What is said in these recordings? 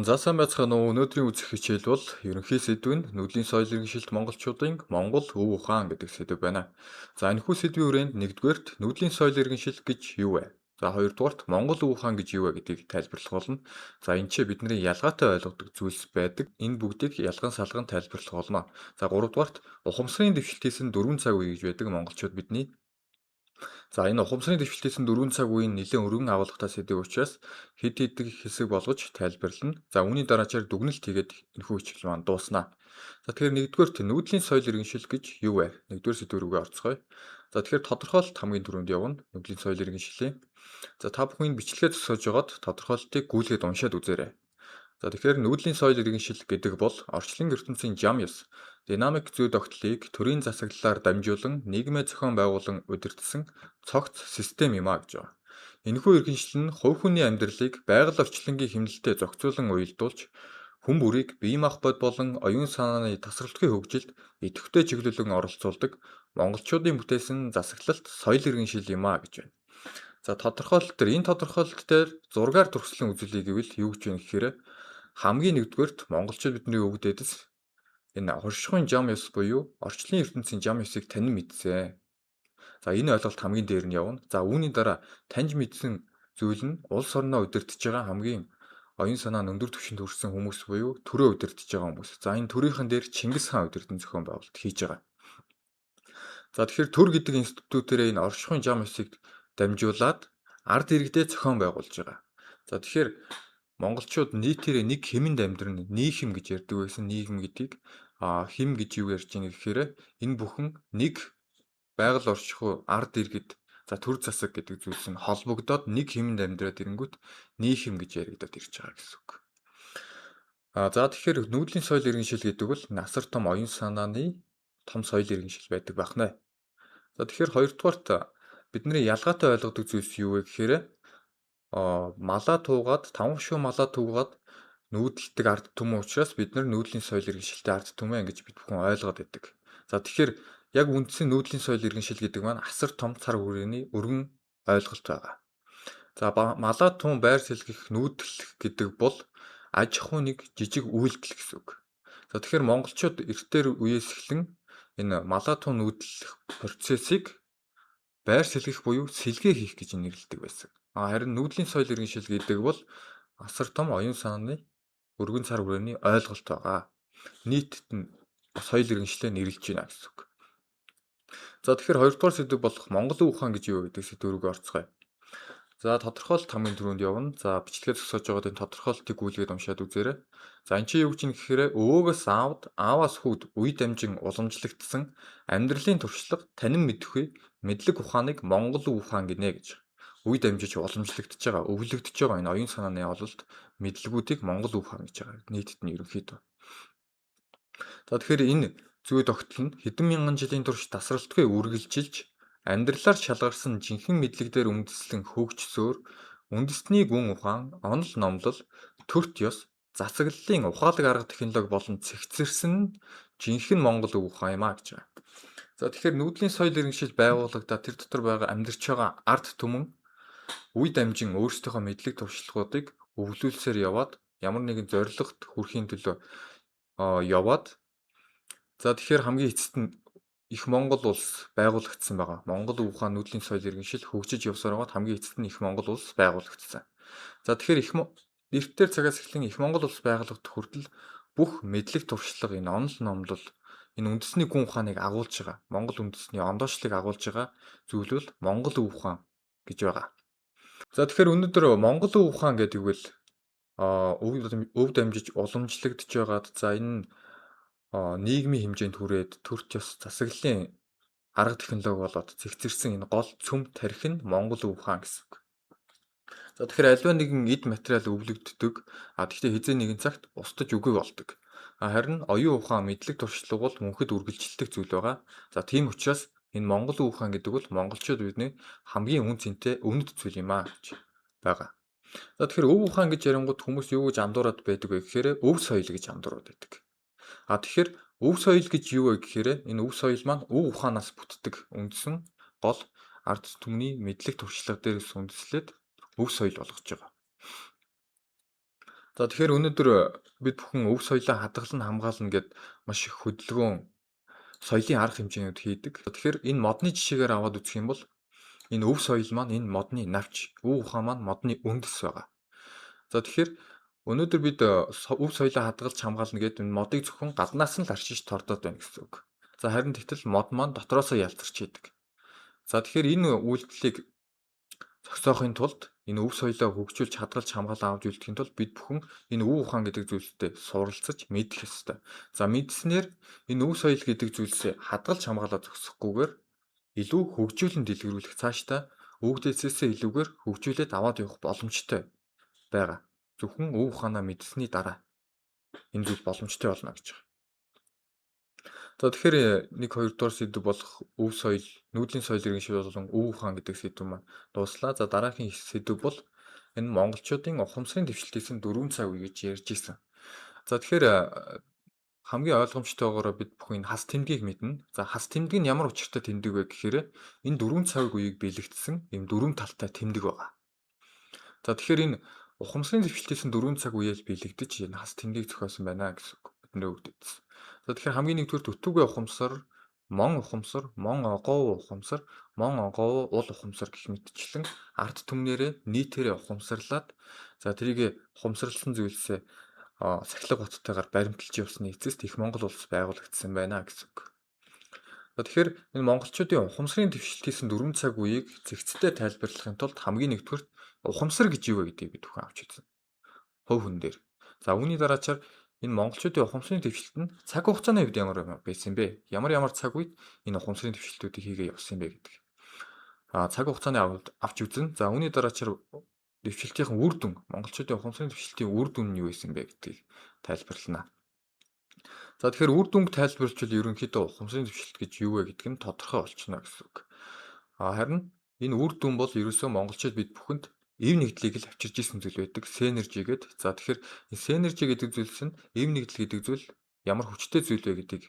За сайн байцгаана уу. Өнөөдрийн үзэх хичээл бол ерөнхий сэдв нь нүүдлийн соёл иргэншилт монголчуудын Монгол өв ухаан гэдэг сэдв байна. За энэхүү сэдвийн хүрээнд нэгдүгээрт нүүдлийн соёл иргэншил гэж юу вэ? За хоёрдугаарт Монгол өв ухаан гэж юу вэ гэдгийг тайлбарлах болно. За энэ ч бидний ялгаатай ойлгодог зүйлс байдаг. Энэ бүгдийг ялган салган тайлбарлах болно. За гуравдугаарт ухамсарын дэвшилтээс нь 4 цаг үе гэж байдаг монголчууд бидний. За энэ ухамсарын дэвшилтээс нь 4 цаг үеийн нэлээд өргөн агуулгатай сэдв учраас хэд хэдэн хэсэг болгож тайлбарлана. За үүний дараачаар дүгнэлт хийгээд энэхүү хичээл маань дуусна. За тэгэхээр нэгдүгээрт нүүдлийн соёл иргэншил гэж юу вэ? Нэгдүгээр сэдв рүүгээ орцгоё. За тэгэхээр тодорхойлолт хамгийн түрүүнд явна. Нүүдлийн соёл иргэншилийн. За та бүхэн бичлэгээ зогсоож байгаад тодорхойлолтыг гүйлгээд уншаад үзээрэй. За тэгэхээр нүүдлийн соёл иргэншил гэдэг бол орчлон ертөнцийн зам ёс, динамик зүй тогтолыг төрийн засаглалаар дамжуулан нийгмээ зохион байгуулан удирдсан цогц систем юм а гэж байна. Энэхүү иргэншил нь хувь хүний амьдралыг байгаль орчлонгийн хэмнэлтэд зохицуулан уялдуулж, хүн бүрийг бие махбод болон оюун санааны тасралтгүй хөгжилд идэвхтэй чиглүүлэн оролцуулдаг монголчуудын бүтээсэн засаглалт соёл иргэншил юм а гэж байна. За энэ тодорхойлолт дээр зургаар туршлан үзүүлэх гэвэл юу гэж байна гэхээр хамгийн нэгдүгээрт монголчууд бидний өвөг дээдэс энэ оршихуйн зам ёс буюу орчлон ертөнцийн зам ёсыг танин мэдсэн. За энэ ойлголт хамгийн дээр нь явна. За үүний дараа таньж мэдсэн зүйл нь улс орноо удирдах байгаа хамгийн оюун санаа нь өндөр түвшинд хүрсэн хүмүүс буюу төрөө удирдах байгаа хүмүүс. За энэ төрийнхэн дээр Чингис хаан удирдан зохион байгуулалт хийж байгаа. За тэгэхээр төр гэдэг институтээрээ энэ оршихуйн зам ёсыг дамжуулаад ард иргэдээ зохион байгуулж байгаа. За тэгэхээр монголчууд нийтээрээ нэг хэмэнд амьдрын нийхэм гэж ярьдаг байсан. Нийгэм гэдгийг хэм гэж юу ярьж байгаа гэхээр энэ бүхэн нэг байгаль оршихуй ард иргэд за төр засаг гэдэг зүйлс нь холбогдоод нэг хэмэнд амьдраад ирэнгүүт нийхэм гэж яригадад ирж байгаа гэсэн үг. За тэгэхээр нүүдлийн соёл иргэншил гэдэг бол насар том оюун санааны том соёл иргэншил байдаг байна. За тэгэхээр хоёрдугаарт бидний ялгаатай ойлгодог зүйлс юу вэ гэхээр малаа туугаад, таван шуу малаа туугаад нүүдэлдэг ард түмэн учраас бид нар нүүдлийн соёл иргэншилтэй ард түмэн гэж бид бүхэн ойлгоод байдаг. За тэгэхээр яг үндсэн нүүдлийн соёл иргэншил гэдэг маань асар том цар хүрээний өргөн ойлголт байгаа. За малаа тун байр сэлгэх нүүдлэх гэдэг бол аж ахуйн нэг жижиг үйлдэл гэсэн үг. За тэгэхээр монголчууд эртээр үеэс эхлэн энэ малаа тун нүүдлэх процессыг байр сэлгэх буюу сэлгээ хийх гэж нэрлэдэг байсан. Харин нүүдлийн соёл иргэншил гэдэг бол асар том оюун санааны өргөн цар хүрээний ойлголт байгаа. Нийтэд нь соёл иргэншлээ нэрлэж байна гэсэн үг. За тэгэхээр хоёрдугаар сэдв болох Монгол өв ухаан гэж юу гэдэг сэдв рүүгээ орцгоё. За тодорхойлолт хамгийн түрүүнд явна. За бичлэгээ зогсоож байгаад энэ тодорхойлолтыг гүйлгээд уншаад үзээрэй. За энэ чинь юу гэж юм гэхээр өвөөгөөс аавд, ааваас хүүд үе дамжин уламжлагдсан амьдралын туршлага танин мэдхгүй мэдлэг ухааныг Монгол өв ухаан гинэ гэж. Үе дамжиж уламжлагдж байгаа, өвлөгдөж байгаа энэ оюун санааны ололт мэдлгүүдийг Монгол өв ухаан гэж байгаа. Нийтэд нь ерөнхийдөө. За тэгэхээр энэ зүй тогтол нь хэдэн мянган жилийн турш тасралтгүй үргэлжилж амьдралаар шалгарсан жинхэнэ мэдлэгдээр үндэслэн хөгжсөөр үндэсний гүн ухаан, онол номлол, төрт ёс, засаглалын ухаалаг арга технологи болон цэгцэрсэн нь жинхэнэ Монгол өв ухаан юм а гэж байна. За тэгэхээр нүүдлийн соёл иргэншил байгуулагдаад тэр дотор байгаа амьдарч байгаа ард түмэн үе дамжин өөрсдийнхөө мэдлэг туршлагуудыг өвлүүлсээр яваад ямар нэгэн зорилгот хүрэхийн төлөө яваад за тэгэхээр хамгийн эцэст нь их Монгол улс байгуулагдсан байгаа. Монгол өв ухаан нүүдлийн соёл иргэншил хөгжиж явсаар байгаад хамгийн эцэст нь их Монгол улс байгуулагдсан. За тэгэхээр эртээр цагаас эхлэн их Монгол улс байгуулагдах хүртэл бүх мэдлэг туршлага энэ онол номлол энэ үндэсний гүн ухааныг агуулж байгаа. Монгол үндэсний ондоочлыг агуулж байгаа зүйл бол Монгол өв ухаан гэж байгаа. За тэгэхээр өнөөдөр Монгол өв ухаан гэдэг үгэл өв дамжиж уламжлагдж байгаад за энэ нийгмийн хэмжээнд хүрээд төрч ёс засаглалын арга технологи болоод цэгцэрсэн энэ гол цөм тарих нь Монгол өв ухаан гэсэн үг. За тэгэхээр альва нэгэн эд материал өвлөгддөг. Тэгэхдээ хизээ нэгэн цагт устж үгүй болдог. Харин оюун ухаан мэдлэг туршлага бол мөнхөд үргэлжилдэг зүйл байгаа. За тийм учраас энэ Монгол өв ухаан гэдэг бол монголчууд бидний хамгийн үн цэнтэй үнэт зүйл юм а гэж байгаа. За тэгэхээр өв ухаан гэж ярингууд хүмүүс юу гэж андуураад байдаг вэ гэхээр өв соёл гэж андуураад байдаг. Тэгэхээр өв соёл гэж юу вэ гэхээр энэ өв соёл маань өв ухаанаас бүтдэг үндсэн гол ард түмний мэдлэг туршлага дээрээс үндэслээд өв соёл болгож байгаа. За тэгэхээр өнөөдөр бид бүхэн өв соёлоо хадгалан хамгаална гэд маш их хөдөлгөөн соёлын арга хэмжээнүүд хийдэг. Тэгэхээр энэ модны жишээгээр аваад үзэх юм бол энэ өв соёл маань энэ модны навч, өв ухаан маань модны үндэс байгаа. За тэгэхээр өнөөдөр бид өв соёлоо хадгалж хамгаална гэд энэ модыг зөвхөн гаднаас нь л арчиж тордоод байна гэсэн үг. За харин тэгтэл мод маань дотроосоо ялцарч идэг. За тэгэхээр энэ үйлдэлийг зогсоохын тулд энэ өв соёлоо хөгжүүлж хадгалж хамгаалан авч үлдэхин тулд бид бүхэн энэ өв ухаан гэдэг зүйлстэй суралцаж мэдэх ёстой. За мэдснээр энэ өв соёл гэдэг зүйлсээ хадгалж хамгаалаад зогсохгүйгээр илүү хөгжүүлэн дэлгэрүүлэх цаашдаа өвгдөөсөөсөө илүүгээр хөгжүүлээд аваад явах боломжтой байгаа. Зөвхөн өв ухаанаа мэдсэний дараа энэ зүйл боломжтой болно гэж байна. За тэгэхээр 1-2 дугаар сэдв болох өв соёл, нүүдлийн соёл иргэншил болон өв ухаан гэдэг сэдв маань дууслаа. За дараагийн сэдв бол энэ монголчуудын ухамсарын дэвшилтийн 4 цаг үе гэж ярьж ирсэн. За тэгэхээр хамгийн ойлгомжтойгоор бид бүхэн энэ хас тэмдгийг мэднэ. За хас тэмдэг нь ямар учиртай тэмдэг вэ гэхээр энэ 4 цаг үеийг бэлэгдсэн ийм 4 талтай тэмдэг байгаа. За тэгэхээр энэ ухамсарын дэвшилтийн 4 цаг үеэл бэлэгдэж энэ хас тэмдгийг зохиосон байна гэсэн үг бидний өгдөгдсөн. За тэгэхээр хамгийн нэгдүгээр өтөөгөө ухамсар, мон огоо ухамсар, мон огоо ул ухамсар гэх мэтчлэн ард түмнэрээ нийтээрээ ухамсарлаад за тэрийг ухамсарлсан зүйлсээ сахилга боттойгоор баримталж явсны эцэст их Монгол улс байгуулагдсан байна гэсэн үг. За тэгэхээр энэ монголчуудын ухамсарын дэвшилтийн 4 цаг үеийг зэгцтэй тайлбарлахын тулд хамгийн нэгдүгээр ухамсар гэж юу вэ гэдгийг бид бүхэн авч үзье. Хувь хүн дээр. За үүний дараачаар энэ монголчуудын ухамсарын дэвшилт нь цаг хугацааны үед ямар байсан бэ? Ямар цаг үед энэ ухамсарын дэвшилтүүдийг хийгээ явсан бэ гэдэг. Цаг хугацааны авч үзэн. За үүний дараачаар дэвшилтийн үр дүн, монголчуудын ухамсарын дэвшилтийн үр дүн нь юу байсан бэ гэдгийг тайлбарлана. За тэгэхээр үр дүнг тайлбарлавал ерөнхийдөө ухамсарын дэвшилт гэж юу вэ гэдг нь тодорхой болчихно гэсэн үг. Харин энэ үр дүн бол ерөөсөө монголчууд бид бүхэнд эв нэгдлийг л авчирж исэн зүйл байдаг. Синержи гэдэг. За тэгэхээр энэ синержи гэдэг зүйлс нь эв нэгдэл гэдэг зүйл ямар хүчтэй зүйл вэ гэдгийг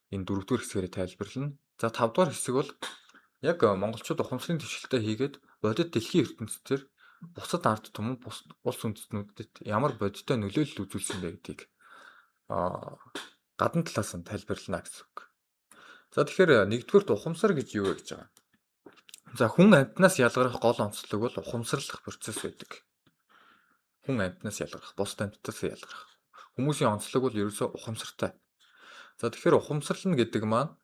энэ 4-р хэсгээр тайлбарлана. За 5-р хэсэг бол яг монголчууд ухамсарын дэвшилтээ хийгээд бодит дэлхийн ертөнцийн бусад ард түмэн улс үндэстнүүдэд ямар бодиттой нөлөөлөл үзүүлсэн бэ гэдгийг гадна талаас нь тайлбарлана гэсэн үг. За тэгэхээр нэгдүгээр ухамсар гэж юу вэ гэж байгаа. За хүн амьтнаас ялгарах гол онцлог бол ухамсарлах процесс байдаг. Хүн амьтнаас ялгарах, бусад амьтнаас ялгарах. Хүмүүсийн онцлог бол ерөөсөө ухамсартай. За тэгэхээр ухамсарлна гэдэг маань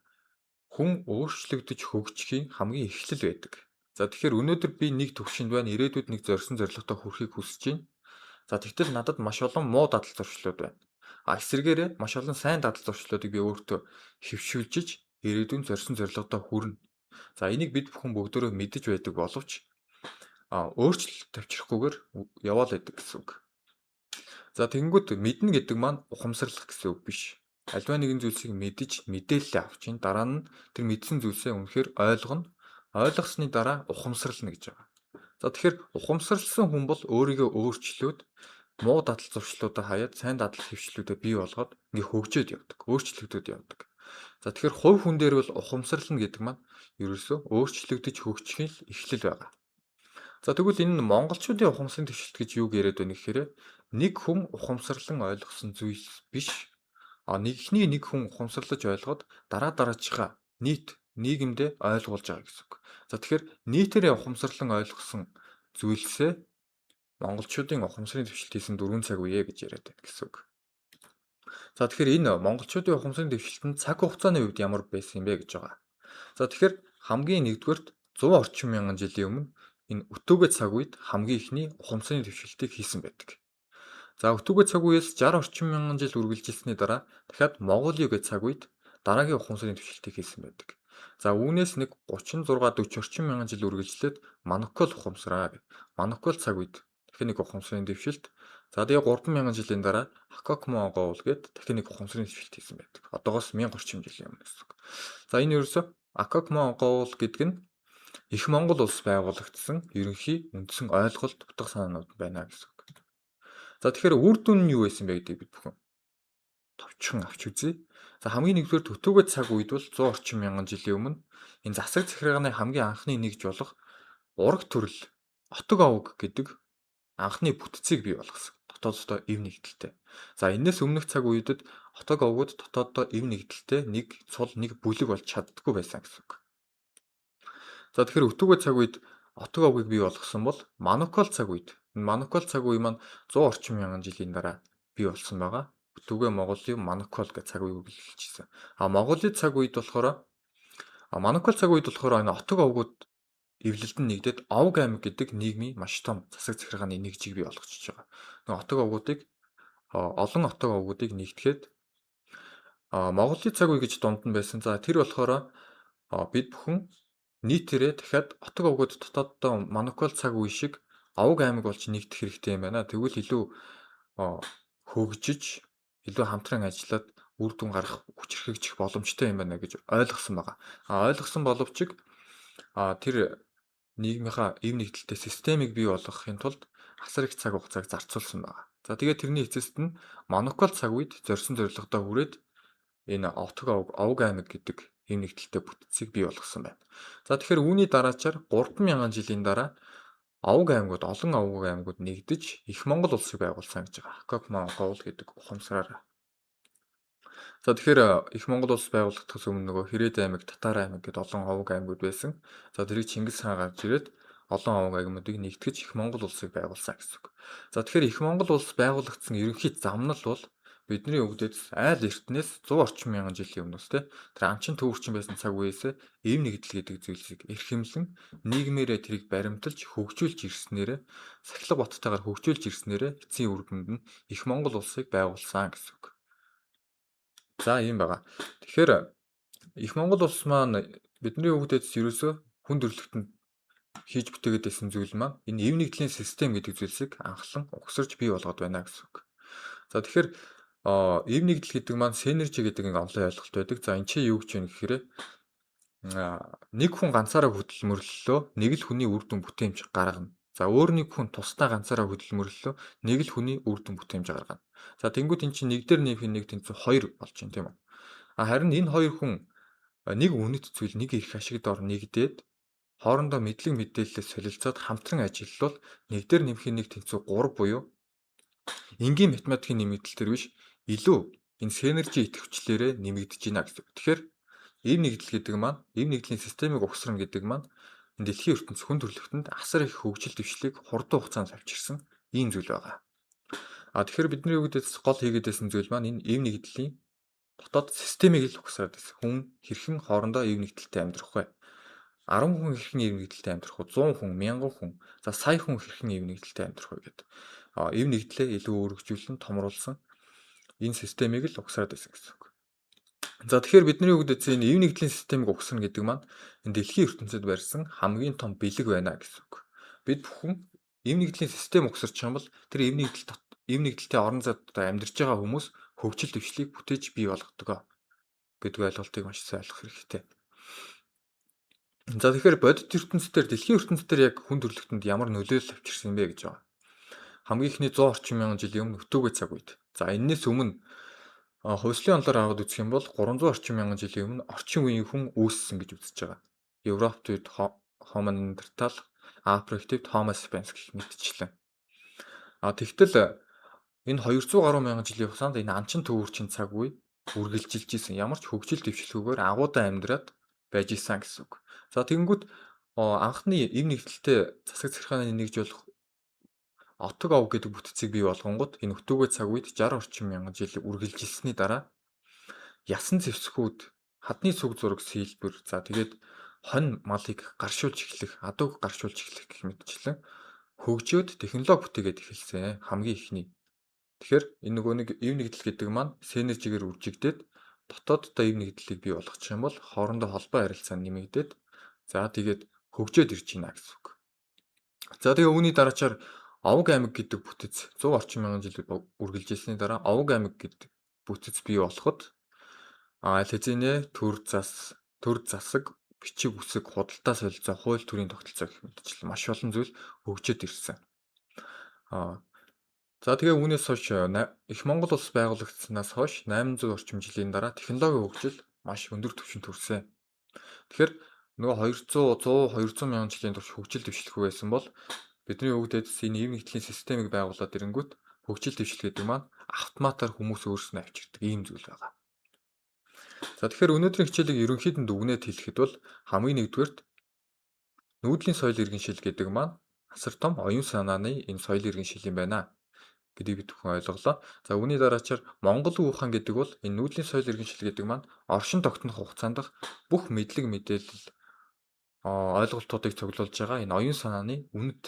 хүн өөрчлөгдөж хөгжихийн хамгийн эхлэл байдаг. За тэгэхээр өнөөдөр би нэг төвшөнд байна, ирээдүйд нэг зорьсон зорилготой хүрэхийг хүсэж байна. За тэгтэл надад маш олон муу дадал зуршлууд байна. Эсвэргээрээ маш олон сайн дадал зуршлуудыг би өөртөө хэвшүүлжиж ирээдүйн зорьсон зорилготой хүрнэ. За энийг бид бүхэн бүгдөө мэдэж байдаг боловч өөрчлөлт тавьчихгүйгээр яваал байдаг гэсэн үг. За тэгэнгүүт мэднэ гэдэг маань ухамсарлах гэсэн үг биш. Альва нэгэн зүйлсийг мэдэж мэдээлэл авч ин дараа нь тэр мэдсэн зүйлсээ үнэхээр ойлгоно. Ойлгосны дараа ухамсарлана гэж байгаа. За тэгэхээр ухамсарлсан хүн бол өөрийгөө өөрчлөөд муу дадал зуршлуудаа хаяад сайн дадал хэвшлүүдээ бий болгоод ингээ хөгжөөд явдаг. Өөрчлөгдөд явдаг. За тэгэхээр хувь хүн дээр бол ухамсарлна гэдэг маань ерөөсөө өөрчлөгдөж хөгжихийн эхлэл байгаа. За тэгвэл энэ монголчуудын ухамсарын дэвшилт гэж юу яриад байна гэхээр нэг хүн ухамсарлан ойлгосон зүйл биш. Эхний нэг хүн ухамсарлаж ойлгоод дараачихаа нийгэмдээ ойлгуулж байгаа гэсэн үг. За тэгэхээр нийтээрээ ухамсарлан ойлгосон зүйлсээ монголчуудын ухамсарын дэвшилтийн 4 цаг үе гэж яриад байна гэсэн үг. За тэгэхээр энэ монголчуудын ухамсарын дэвшилт нь цаг хугацааны үед ямар байсан юм бэ гэж байгаа. За тэгэхээр хамгийн нэгдүгээрт 100 орчим мянган жилийн өмнө энэ өтөөгөө цаг үед хамгийн ихний ухамсарын дэвшилтийг хийсэн байдаг. За өтөөгөө цаг үеэс 60 орчим мянган жил үргэлжилсэний дараа дахиад Монголиогийн цаг үед дараагийн ухамсарын дэвшилтийг хийсэн байдаг. За үүнээс нэг 36-40 орчим мянган жил үргэлжлээд Манукол ухамсараа гэх. Манукол цаг үед дахин нэг ухамсарын дэвшилт. За тэгээ 3000 жилийн дараа Аккакмонгол гээд дахин нэг ухамсарын дэвшилт хийсэн байдаг. Одоогоос 1000 орчим жилийн өмнө гэсэн үг. За энэ ерөөсөө Аккакмонгол гэдэг нь Их Монгол улс байгуулагдсан ерөнхий үндсэн ойлголт утга санаанууд байна гэсэн үг. За тэгэхээр үр дүн нь юу байсан бэ гэдгийг бид бүхэн товчхон авч үзье. За хамгийн нэгдүгээр төтөөгөө цаг үед бол 100 орчим мянган жилийн өмнө энэ засаг захиргааны хамгийн анхны нэгж болох ураг төрөл Отог овог гэдэг анхны бүтцийг бий болгосон. дотооддоо эв нэгдэлтэй. За энэс өмнөх цаг үедэд хотог овгууд дотооддоо эв нэгдэлтэй нэг цул нэг бүлэг болж чаддаггүй байсан гэсэн үг. За тэгэхээр өтөөгөө цаг үед отог овгийг бий болгосон бол Манукал цаг үед. Энэ Манукал цаг үе маань 100 орчим мянган жилийн дараа бий болсон байгаа. Өтөөгөө Монголын Манукал гэх цаг үеийг хэлчихсэн. Монголын цаг үед болохоор Манукал цаг үед болохоор энэ отог овгууд эвлэлд нь нэгдээд Овг аймаг гэдэг нийгмийн маш том засаг захиргааны нэгжийг бий болгочихж байгаа. Нөгөө отог овгуудыг олон отог овгуудыг нэгтгэхэд Монголын цаг үе гэж дунд нь байсан. За тэр болохоор бид бүхэн нийтээрээ дахиад отог овгууд дотооддоо Манукал цаг үе шиг Овг аймаг болж нэгдэх хэрэгтэй юм байна. Тэгвэл илүү хөгжиж, илүү хамтран ажиллаад үр дүн гарах, хүчрхэгжих боломжтой юм байна гэж ойлгосон байгаа. Ойлгосон боловч тэр нийгмийнхаа эв нэгдэлтэй системийг бий болгохын тулд асар их цаг хугацааг зарцуулсан байгаа. За тэгээд тэрний эцэст нь Манукал цаг үед зорьсон зорилгодоо хүрээд энэ Овг аймаг гэдэг эв нэгдэлтэй бүтцийг бий болгосон байна. За тэгэхээр үүний дараачаар 3000 жилийн дараа Овг аймагуд, олон овг аймагуд нэгдэж их Монгол улсыг байгуулсан гэж байгаа. Хакок Монгол гэдэг ухамсараар. За тэгэхээр их Монгол улс байгуулагдахаас өмнө нөгөө Хэрээд аймаг, Татар аймаг гэдэг олон овг аймагуд байсан. За тэрийг Чингис хаан гарч ирээд олон овг аймагуудыг нэгтгэж их Монгол улсыг байгуулсан гэсэн үг. За тэгэхээр их Монгол улс байгуулагдсан ерөнхий замнал бол бидний өвдөд айл эртнээс 100 орчим мянган жилийн өмнөөс тэр амчин төвөрчин байсан цаг үеэс эв нэгдэл гэдэг зүйлсийг эрхэмлэн нийгмээрээ тэрийг баримталж хөгжүүлж ирснээрээ сахилга баттайгаар хөгжүүлж ирснээрээ эцсийн үр дүнд нь их Монгол улсыг байгуулсан гэсэн үг. За ийм байгаа. Тэгэхээр их Монгол улс маань бидний өвдөд ерөөсөө хүн төрөлхтөнд хийж бүтээгээд байсан зүйл маань энэ эв нэгдлийн систем гэдэг зүйлсийг анхлан угсарч бий болгоод байна гэсэн үг. За тэгэхээр эв нэгдэл гэдэг маань синержи гэдэг нэг онлын ойлголт байдаг. За энэ чинь юу гэж вэ гэхээр нэг хүн ганцаараа хөдөлмөрлөлөө нэг л хүний үр дүн бүтээмж гаргана. За өөр нэг хүн тусдаа ганцаараа хөдөлмөрлөлөө нэг л хүний үр дүн бүтээмж гаргана. За тэнгуут эн чинь нэг дээр нэмэх нэг тэнцүү 2 болж байна тийм үү? Харин энэ хоёр хүн нэг үнэт зүйл нэг эрх ашигт ор нэгдээд хоорондоо мэдлэг мэдээлэлээс солилцоод хамтран ажиллавал нэг дээр нэмэх нэг тэнцүү 3 буюу энгийн математикийн нэмэгдэл төр биш илүү энэ синержи идэвхжлээрээ нэмэгдэж байна гэсэн. Тэгэхээр эв нэгдэл гэдэг маань эв нэгдлийн системийг угсрана гэдэг маань дэлхийн ертөнц хүн төрөлхтөнд асар их хөгжил дэвшлиг хурдан хугацаанд авчирсан ийм зүйл байгаа. Тэгэхээр бидний өвдөс гол хийгээд байсан зүйл маань энэ эв нэгдлийн дотоод системийг л угсаад байсан. Хүн хэрхэн хоорондоо эв нэгдэлтэй амьдрах вэ? 10 хүн хэрхэн эв нэгдэлтэй амьдрах вэ? 100 хүн, 1000 хүн, за сая хүн хэрхэн эв нэгдэлтэй амьдрах вэ гэдэг. Эв нэгдлээ илүү өргөжүүлэн томруулсан энэ системийг л угсаад байсан гэсэн үг. За тэгэхээр бидний өвдөд энэ эв нэгдлийн системийг угсна гэдэг маань энэ дэлхийн ертөнцид барьсан хамгийн том бэлэг байна гэсэн үг. Бид бүхэн эв нэгдлийн систем угсарч байгаа бол тэр эв нэгдэлтэй орон зайд амьдарч байгаа хүмүүс хөгжил дэвшлиг бүтээж бий болгодог гэдэг ойлголтыг маш сайн ойлгох хэрэгтэй. За тэгэхээр бодит ертөнцийн дэлхийн ертөнцийн яг хүн төрөлхтөнд ямар нөлөөлөл авчирсан бэ гэж байгаа. Хамгийн ихний 100 орчим мянган жилийн өмнө өтөөгөө цаг үед. За энэс өмнө хувьслын онолоор аваад үзэх юм бол 300 орчим мянган жилийн өмнө орчин үеийн хүн үүссэн гэж үзэж байгаа. Европт үед Homo neanderthal, Африкт үед Homo sapiens гэх мэтчлэн. Тэгтэл энэ 200 гаруй мянган жилийн хугацаанд энэ амчин төвөрчин цаг үе үргэлжилж исэн. Ямар ч хөгжил дэвшлэгүүгээр агуудаа амьдраад байж исэн гэсэн үг. За тэгэнгүүт анхны эв нэгдэлтэй засаг захиргааны нэгж болох Отог ов гэдэг бүтцийг бий болгонгод энэ өтөөгөө цаг үед 60 орчим мянган жил үргэлжилсэний дараа ясан зэвсгүүд, хадны сүг зураг сэлбэр, за тэгээд хонь малыг гаршуулж эхлэх, адууг гаршуулж эхлэх гэх мэтчлэн хөгжөөд технологи бүтээгээд эхэлсэн хамгийн ихний. Тэгэхээр энэ нөгөө нэг эв нэгдэл гэдэг маань синержигээр үржигдээд дотооддоо эв нэгдлийг бий болгочих юм бол хоорондоо холбоо харилцаа нэмэгдээд за тэгээд хөгжөөд ирж байна гэсэн үг. За тэгээ үүний дараачаар Овг аймаг гэдэг бүтэц 100 орчим мянган жил үргэлжилсэний дараа Овг аймаг гэдэг бүтэц бий болоход аль хэзээ төр засаг, бичиг үсэг, худалдаа солилцоо, хууль төрийн тогтолцоо гэх мэтчлэн маш олон зүйл хөгжөөд ирсэн. За тэгээ үүнээс хойш их Монгол улс байгуулагдсанаас хойш 800 орчим жилийн дараа технологийн хөгжил маш өндөр түвшинд хүрсэн. Тэгэхээр нөгөө 200 мянган жилийн турш хөгжил дэвшлэхгүй байсан бол бидний өвдөд энэ эв нэгдлийн системийг байгуулад ирэнгүүт хөгжил дэвшил гэдэг маань автоматар хүмүүс өөрснөө авчирдаг ийм зүйл байгаа. За тэгэхээр өнөөдрийн хичээлийг ерөнхийд нь дүгнээд хэлэхэд бол хамгийн нэгдүгээрт нүүдлийн соёл иргэншил гэдэг маань асар том оюун санааны энэ соёл иргэншил юм байна гэдгийг бид бүхэн ойлголоо. За үүний дараачаар Монгол Уг ухаан гэдэг бол энэ нүүдлийн соёл иргэншил гэдэг маань оршин тогтнох хугацаанд бүх мэдлэг мэдээлэл ойлголтуудыг цуглуулж байгаа энэ оюун санааны үнэт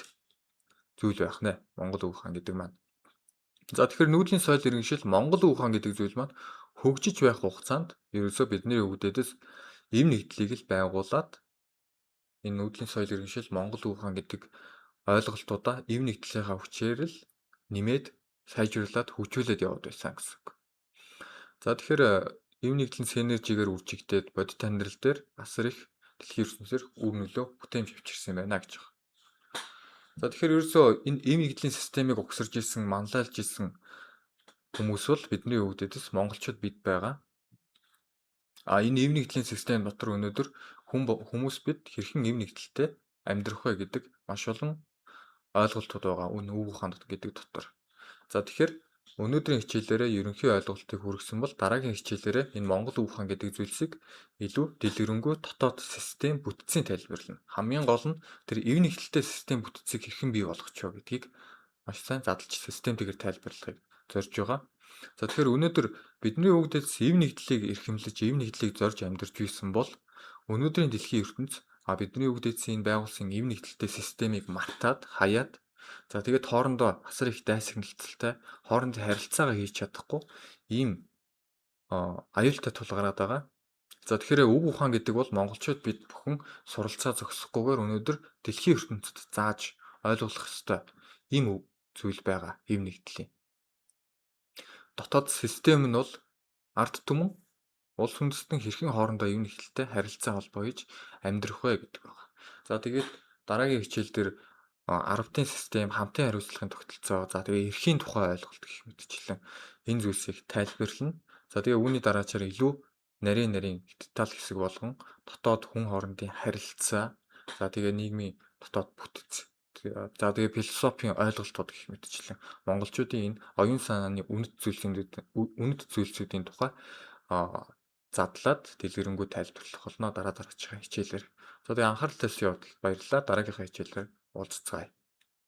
зүйл байх нэ. Монгол Уг ухаан гэдэг маань. За тэгэхээр нүүдлийн соёл иргэншил Монгол Уг ухаан гэдэг зүйл маань хөгжиж байх хугацаанд ерөөсөө бидний өвгдөөс эв нэгдлийг л байгуулад энэ нүүдлийн соёл иргэншил Монгол Уг ухаан гэдэг ойлголтуудаа эв нэгдлийнхаа хүчээр л нэмээд сайжруулад хөгжүүлээд яваад байсан гэсэн үг. За тэгэхээр эв нэгдлийн синержигээр үржигдээд бодит амьдрал дээр асар их дэлхийн ертөнцөөр үр нөлөө бүтээмж авчирсан байна гэж байна. За тэгэхээр ерөөсөө энэ эв нэгдлийн системийг угсарж исэн, манлайлж исэн хүмүүс бол бидний өвгдөдөс монголчууд бид байгаа. Энэ эв нэгдлийн систем дотор өнөөдөр хүмүүс бид хэрхэн эв нэгдэлтэй амьдрах вэ гэдэг маш олон ойлголтууд байгаа. Уг ухаан гэдэг дотор. За тэгэхээр өнөөдрийн хичээлээрээ ерөнхий ойлголтыг хүргэсэн бол дараагийн хичээлээрээ энэ Монгол Уг ухаан гэдэг зүйлсийг илүү дэлгэрэнгүй дотоод систем бүтцийн тайлбарлана. Хамгийн гол нь тэр эв нэгдэлтэй систем бүтцийг хэрхэн бий болгоч вэ гэдгийг маш сайн задлж системтэйгээр тайлбарлахыг зорж байгаа. За тэгэхээр өнөөдөр бидний өвгдөөс эв нэгдлийг эрхэмлэж, эв нэгдлийг зорж амьдарч байсан бол өнөөдрийн дэлхийн ертөнц бидний өвгдөөсийн байгуулсан эв нэгдэлтэй системийг мартаад, хаяад за тэгээд хоорондоо асар их дайсагналцалтай хоорондын харилцаагаа хийж чадахгүй ийм аюултай тул гараад байгаа. За тэгэхээр уг ухаан гэдэг бол монголчууд бид бүхэн суралцаа зогсохгүйгээр өнөөдөр дэлхийн ертөнцид зааж ойлгох ёстой ийм зүйл байгаа эв нэгдлийн. Дотоод систем нь бол ард түмэн улс үндэстэн хэрхэн хоорондоо эв нэгдэлтэй харилцаа холбоо хийж амьдрах вэ гэдэг байна. За тэгээд дараагийн хичээл дээр 10-ын систем, хамтын хариуцлагын тогтолцоо, за тэгээ эрхийн тухай ойлголт гэх мэтчлэн энэ зүйлсийг тайлбарлана. За тэгээ үүний дараачаар илүү нарийн деталь хэсэг болгон дотоод хүн хоорондын харилцаа, за тэгээ нийгмийн дотоод бүтэц, за тэгээ философийн ойлголтууд гэх мэтчлэн монголчуудын энэ оюун санааны үнэт зүйлсүүдийн тухай задлаад дэлгэрэнгүй тайлбарлах болно дараагийн хичээлээр. За тэгээ анхаарал тавьсан явдал баярлалаа. Дараагийнхаа хичээлээр уулзцгаая.